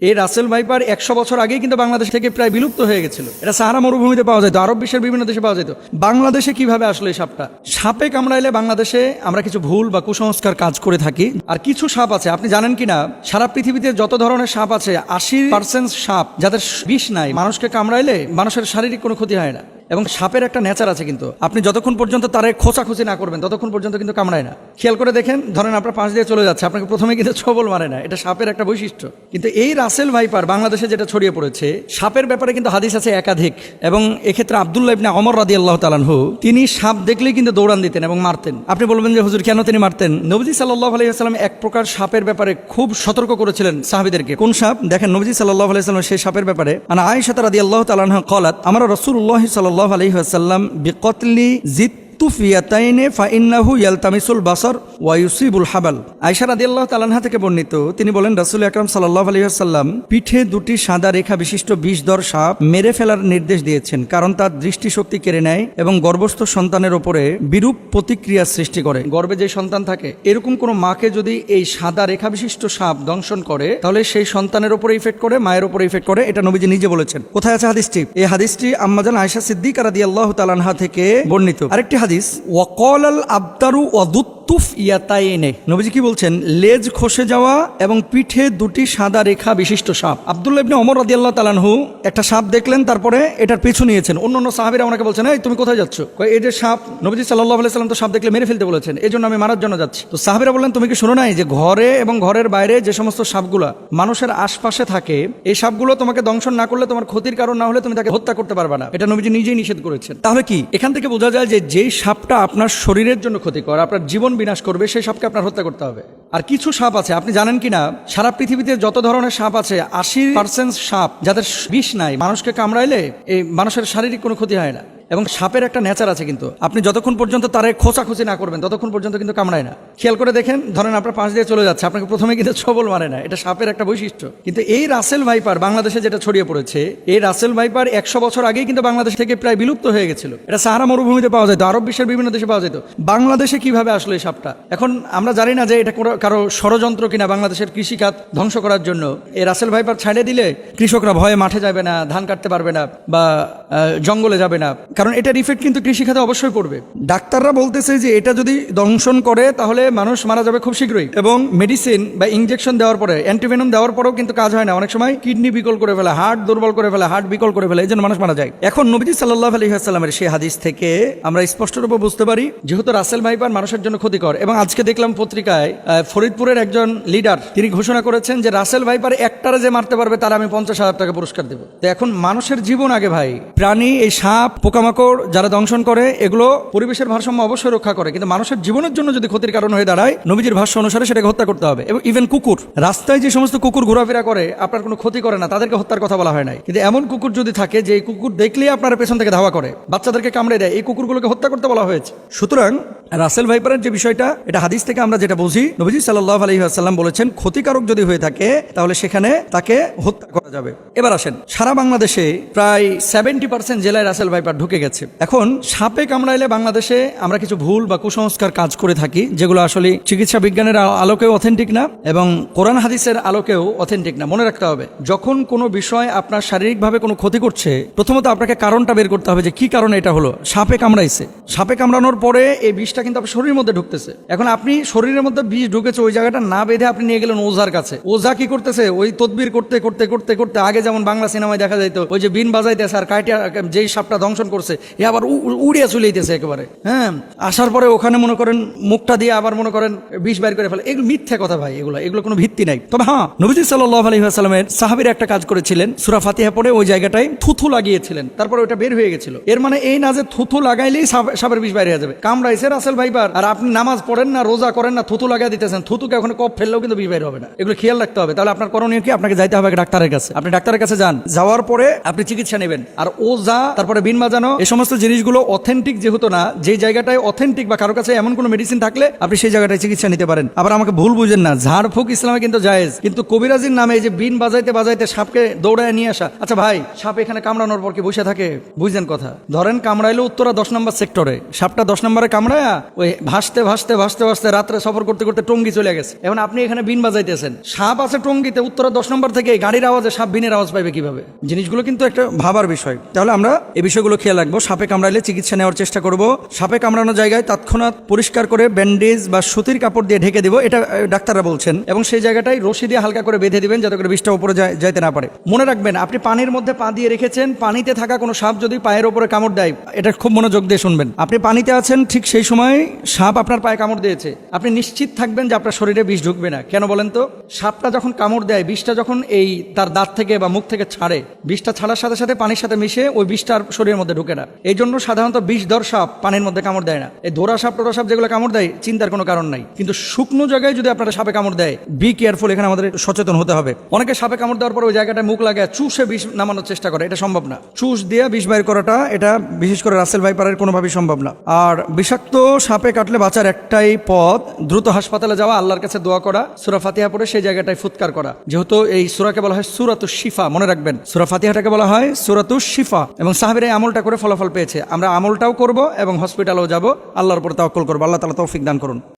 এই Russell viper 100 বছর আগেই কিন্তু বাংলাদেশ থেকে প্রায় বিলুপ্ত হয়ে গেছিল। এটা সাহারা মরুভূমিতে পাওয়া যেত, আরব বিশ্বের বিভিন্ন দেশে পাওয়া যেত। বাংলাদেশে কিভাবে আসলে এই সাপটা? সাপে কামড়াইলে বাংলাদেশে আমরা কিছু ভুল বা কুসংস্কার কাজ করে থাকি। আর কিছু সাপ আছে, আপনি জানেন কিনা, সারা পৃথিবীতে যত ধরনের সাপ আছে 80% সাপ যাদের বিষ নাই, মানুষকে কামড়াইলে মানুষের শারীরিক কোনো ক্ষতি হয় না। এবং সাপের একটা নেচার আছে, কিন্তু আপনি যতক্ষণ পর্যন্ত তারে খোঁচাখুচি না করবেন ততক্ষণ পর্যন্ত কিন্তু কামড়ায় না। খেয়াল করে দেখেন, ধরেন আপনার পাশ দিয়ে চলে যাচ্ছে, আপনাকে প্রথমে কিন্তু ছবল মারে না, এটা সাপের একটা বৈশিষ্ট্য। কিন্তু এই রাসেল ভাইপার বাংলাদেশে যেটা ছড়িয়ে পড়েছে, সাপের ব্যাপারে কিন্তু হাদিস আছে একাধিক। এবং এক্ষেত্রে আব্দুল্লাহ ইবনে ওমর রাদিয়াল্লাহু তাআলা আনহু, তিনি সাপ দেখলেই কিন্তু দৌড়ান দিতেন এবং মারতেন। আপনি বলবেন যে হুজুর কেন তিনি মারতেন? নবীজি সাল্লাল্লাহু আলাইহি ওয়াসাল্লাম এক প্রকার সাপের ব্যাপারে খুব সতর্ক করেছিলেন সাহাবীদেরকে। কোন সাপ? দেখেন, নবীজি সাল্লাল্লাহু আলাইহি ওয়াসাল্লাম সেই সাপের ব্যাপারে, আনা আয়েশা রাদিয়াল্লাহু তাআলা আনহা ক্বালাত, আমরা রাসূলুল্লাহ সাল্লাল্লাহু আলাইহি ওয়াসাল্লাম বিকতলি জিত্তুফিয়াতাইনে ফাইন্নাহু ইয়ালতামিসুল বাসার ওয়া ইউসিবুল হাবাল। আয়েশা রাদিয়াল্লাহু তাআলা আনহা থেকে বর্ণিত, তিনি বলেন, রাসূল আকরাম সাল্লাল্লাহু আলাইহি ওয়াসাল্লাম পিঠে দুটি সাদা রেখা বিশিষ্ট বিষধর সাপ মেরে ফেলার নির্দেশ দিয়েছেন, কারণ তার দৃষ্টিশক্তি কেড়ে নেয় এবং গর্ভস্থ সন্তানের উপরে বিরূপ প্রতিক্রিয়া সৃষ্টি করে। গর্ভে যে সন্তান থাকে, এরকম কোন মাকে যদি এই সাদা রেখা বিশিষ্ট সাপ দংশন করে, তাহলে সেই সন্তানের উপরে ইফেক্ট করে, মায়ের উপরে ইফেক্ট করে। এটা নবীজি নিজে বলেছেন। কোথায় আছে হাদিসটি? এই হাদিসটি আম্মাজান আয়েশা সিদ্দিকা রাদিয়াল্লাহু তাআলা আনহা থেকে বর্ণিত। আরেকটি হাদিস, ওয়াকালাল আবতারু ওয়াদুত্তুফ ইয়াতাইনে, নবীজি কি বলছেন? লেজ খসে যাওয়া এবং পিঠে দুটি সাদা রেখা বিশিষ্ট সাপ। আব্দুল্লাহ ইবনে ওমর রাদিয়াল্লাহু তাআলা আনহু একটা সাপ দেখলেন, তারপরে এটার পিছু নিয়েছেন। অন্যান্য সাহাবীরা ওনাকে বলছেন, এই তুমি কোথায় যাচ্ছ? এই যে সাপ, নবীজি সাল্লাল্লাহু আলাইহি ওয়াসাল্লাম তো সাপ দেখলে মেরে ফেলতে বলেছেন, এই জন্য আমি মারার জন্য যাচ্ছি। তো সাহাবীরা বললেন, তুমি কি শোনো নাই যে ঘরে এবং ঘরের বাইরে যে সমস্ত সাপগুলা মানুষের আশপাশে থাকে, এই সাপগুলো তোমাকে দংশন না করলে, তোমার ক্ষতির কারণ না হলে তুমি তাকে হত্যা করতে পারবে না। এটা নবীজি নিজেই নিষেধ করেছেন। তাহলে কি এখান থেকে বোঝা যায় যে যেই সাপটা আপনার শরীরের জন্য ক্ষতিকর, আপনার জীবন বিনাশ করবে, সেই সাপকে আপনার হত্যা করতে হবে। আর কিছু সাপ আছে, আপনি জানেন কিনা, সারা পৃথিবীতে যত ধরনের সাপ আছে 80% সাপ যাদের বিষ নাই, মানুষকে কামড়াইলে এই মানুষের শারীরিক কোনো ক্ষতি হয় না। এবং সাপের একটা নেচার আছে, কিন্তু আপনি যতক্ষণ পর্যন্ত তারে খোঁচাখুচি না করবেন ততক্ষণ পর্যন্ত কিন্তু কামড়ায় না। খেয়াল করে দেখেন, ধরেন আপনার পাশ দিয়ে চলে যাচ্ছে, আপনাকে প্রথমে কিন্তু ছবল মারে না, এটা সাপের একটা বৈশিষ্ট্য। কিন্তু এই রাসেল ভাইপার বাংলাদেশে যেটা ছড়িয়ে পড়েছে, এই রাসেল ভাইপার 100 বছর আগেই কিন্তু বাংলাদেশ থেকে প্রায় বিলুপ্ত হয়ে গেছিল। এটা সাহারা মরুভূমিতে পাওয়া যেত, আরব বিশ্বের বিভিন্ন দেশে পাওয়া যেত। বাংলাদেশে কিভাবে আসলো এই সাপটা? এখন আমরা জানি না যে এটা কারো ষড়যন্ত্র কিনা বাংলাদেশের কৃষিখাত ধ্বংস করার জন্য। এই রাসেল ভাইপার ছাড়ে দিলে কৃষকরা ভয়ে মাঠে যাবে না, ধান কাটতে পারবে না, বা জঙ্গলে যাবে না, কারণ এটার ইফেক্ট কিন্তু কৃষিখাতে অবশ্যই পড়বে। ডাক্তাররা বলতেছে যে এটা যদি দংশন করে তাহলে মানুষ মারা যাবে খুব শীঘ্রই। এবং মেডিসিন বা ইনজেকশন দেওয়ার পরে, অ্যান্টিভেনম দেওয়ার পরেও কিন্তু কাজ হয় না। অনেক সময় কিডনি বিকল করে ফেলে, হার্ট দুর্বল করে ফেলে, হার্ট বিকল করে ফেলে, এই জন্য মানুষ মারা যায়। এখন নবীজি সাল্লাল্লাহু আলাইহি ওয়াসাল্লামের সেই হাদিস থেকে আমরা স্পষ্টরূপে বুঝতে পারি, যেহেতু রাসেল ভাইপার মানুষের জন্য ক্ষতিকর। এবং আজকে দেখলাম পত্রিকায়, ফরিদপুরের একজন লিডার তিনি ঘোষণা করেছেন যে রাসেল ভাইপার একটারে যে মারতে পারবে তার আমি 50,000 টাকা পুরস্কার দেব। তো এখন মানুষের জীবন আগে ভাই। প্রাণী, এই সাপ, পোকামাকড় যারা দংশন করে, এগুলো পরিবেশের ভারসাম্য অবশ্যই রক্ষা করে, কিন্তু মানুষের জীবনের জন্য যদি ক্ষতির কারণ হয়ে দাঁড়ায়, নবীজির ভাষ্য অনুসারে সেটাকে হত্যা করতে হবে। এবং ইভেন কুকুর, রাস্তায় যে সমস্ত কুকুর ঘোরাফেরা করে আপনার কোনো ক্ষতি করে না, তাদেরকে হত্যার কথা বলা হয় নাই। কিন্তু এমন কুকুর যদি থাকে যে কুকুর দেখলেই আপনার পেছন থেকে ধাওয়া করে, বাচ্চাদেরকে কামড়ে দেয়, এই কুকুরগুলোকে হত্যা করতে বলা হয়েছে। সুতরাং রাসেল ভাইপারের যে বিষয়টা, এটা হাদিস থেকে আমরা যেটা বুঝি, নবীজি সাল্লাল্লাহু আলাইহি ওয়াসাল্লাম বলেছেন ক্ষতিকারক যদি হয়ে থাকে তাহলে সেখানে তাকে হত্যা করা যাবে। এবার আসেন, সারা বাংলাদেশে প্রায় 70% জেলায় রাসেল ভাইপার ঢুকে গেছে। এখন সাপে কামড়াইলে বাংলাদেশে আমরা কিছু ভুল বা কুসংস্কার কাজ করে থাকি, যেগুলো আসলে চিকিৎসা বিজ্ঞানের আলোকেও অথেন্টিক না এবং কোরআন হাদিসের আলোকেও অথেন্টিক না। মনে রাখতে হবে, যখন কোনো বিষয় আপনার শারীরিকভাবে কোনো ক্ষতি করছে, প্রথমত আপনাকে কারণটা বের করতে হবে যে কি কারণে এটা হলো। সাপে কামড়াইছে, সাপে কামড়ানোর পরে এই বিষটা কিন্তু আপনার শরীরের মধ্যে ঢুকতেছে। এখন আপনি শরীরের মধ্যে বিষ ঢুকেছে, ওই জায়গাটা না বেঁধে আপনি নিয়ে গেলেন ওঝার কাছে। ওঝা কি করতেছে? ওই তদবির করতে করতে করতে করতে, আগে যেমন বাংলা সিনেমায় দেখা যাইতো, ওই যে বিন বাজাইতেছে আর কাটিয়া যেই সাপটা দংশন করছে এ আবার উড়িয়া চলে যেতেছে একেবারে। হ্যাঁ, আসার পরে ওখানে মনে করেন মুখটা দিয়ে আবার মনে করেন বিষ বাইর করে ফেলে। এগুলো মিথ্যা কথা ভাই, এগুলো কোনো ভিত্তি নাই। তবে হ্যাঁ, নবীজি সাল্লাল্লাহু আলাইহি ওয়াসাল্লামের সাহাবীরা একটা কাজ করেছিলেন, সূরা ফাতিহা পড়ে ওই জায়গাটায় থুথু লাগিয়েছিলেন, তারপরে ওটা বের হয়ে গেছিল। এর মানে এই না যে থুথু লাগাইলেই সাপের বিষ বাইরে হয়ে যাবে। কামড়াইছে রাসেল ভাইপার আর আপনি নামাজ পড়েন না, রোজা করেন না, থুথু লাগাই দিতেছেন, থুতুকে ওখানে কপ ফেললেও কিন্তু বিষ বাইর হবে না। এগুলো খেয়াল রাখতে হবে। তাহলে আপনার করণীয় কি? আপনাকে যাইতে হবে ডাক্তারের কাছে। আপনি ডাক্তারের কাছে যান, যাওয়ার পরে আপনি চিকিৎসা নেবেন। আর ওঝা, তারপরে বিন বাজানো, এই সমস্ত জিনিসগুলো অথেন্টিক যেহেতু না, যে জায়গাটায় অথেন্টিক বা কারো কাছে এমন কোনো মেডিসিন থাকলে আপনি সেই জায়গাটায় চিকিৎসা নিতে পারেন। আবার আমাকে ভুল বুঝেন না, ঝাড়ফুঁক ইসলামে কিন্তু জায়েজ, কিন্তু কবিরাজির নামে এই যে বিন বাজাইতে বাজাইতে সাপকে দৌড়ায় নিয়ে আসা। আচ্ছা ভাই, সাপ এখানে কামড়ানোর পর কি বসে থাকে? বুঝলেন কথা? ধরেন কামড়াইলো উত্তরা 10 নম্বর সেক্টরে, সাপটা 10 নম্বরে কামড়ায়া ওই ভাসতে ভাসতে ভাসতে ভাসতে রাত্রে সফর করতে করতে টঙ্গি চলে গেছে। এখন আপনি এখানে বিন বাজাইতেছেন, সাপ আছে টঙ্গিতে, উত্তরা 10 নম্বর থেকে গাড়ির আওয়াজে সাপ বিনের আওয়াজ পাইবে কিভাবে? জিনিসগুলো কিন্তু একটা ভাবার বিষয়। তাহলে আমরা এই বিষয়গুলো খেয়াল রাখবো। সাপে কামড়াইলে চিকিৎসা নেওয়ার চেষ্টা করব। সাপে কামড়ানো জায়গায় তৎক্ষণাৎ পরিষ্কার করে ব্যান্ডেজ বা সুতির কাপড় দিয়ে ঢেকে দিব, এটা ডাক্তাররা বলছেন, এবং সেই জায়গাটাই রশি দিয়ে হালকা করে বেঁধে দিবেন যাতে করে বিষটা উপরে যাইতে না পারে। মনে রাখবেন, আপনি পানির মধ্যে পা দিয়ে রেখেছেন, পানিতে থাকা কোনো সাপ যদি পায়ের উপরে কামড় দেয়, এটা খুব মনোযোগ দিয়ে শুনবেন। আপনি পানিতে আছেন, ঠিক সেই সময় সাপ আপনার পায়ে কামড় দিয়েছে, আপনি নিশ্চিত থাকবেন যে আপনার শরীরে বিষ ঢুকবে না। কেন বলেন তো? সাপটা যখন কামড় দেয়, বিষটা যখন এই তার দাঁত থেকে বা মুখ থেকে ছাড়ে, বিষটা ছাড়ার সাথে সাথে পানির সাথে মিশে ওই বিষটার শরীরের মধ্যে ঢুকে না। এই জন্য সাধারণত বিষধর সাপ পানির মধ্যে কামড় দেয় না। এই ধরা সাপ টোরা সাপ যেগুলো কামড় দেয়, চিন্তার কোনো কারণ নাই। কিন্তু শুকনো জায়গায় যদি আপনারা সাপে কামড় দেয়, বি কেয়ারফুল, এখানে আমাদের সচেতন হতে হবে। অনেকে সাপে কামড় দেওয়ার পর ওই জায়গাটায় মুখ লাগায় চুষে বিষ নামানোর চেষ্টা করে, এটা সম্ভব না। চুষ দিয়ে বিষ বাইর করাটা, এটা বিশেষ করে রাসেল ভাইপারের কোনোভাবেই সম্ভব না। আর বিষাক্ত সাপে কাটলে বাঁচার একটাই পথ, দ্রুত হাসপাতালে যাওয়া, আল্লাহর কাছে দোয়া করা, সূরা ফাতিহা পড়ে সেই জায়গাটায় ফুৎকার করা। যেহেতু এই সূরাকে বলা হয় সূরাতুশ শিফা, মনে রাখবেন, সূরা ফাতিহাটাকে বলা হয় সূরাতুশ শিফা, এবং সাহাবীরা এই আমলটা করে ফলাফল পেয়েছে। আমরা আমলটাও করব এবং হসপিটালেও যাব, আল্লাহর উপর তাওয়াক্কুল করব। আল্লাহ তাআলা তৌফিক দান করুন।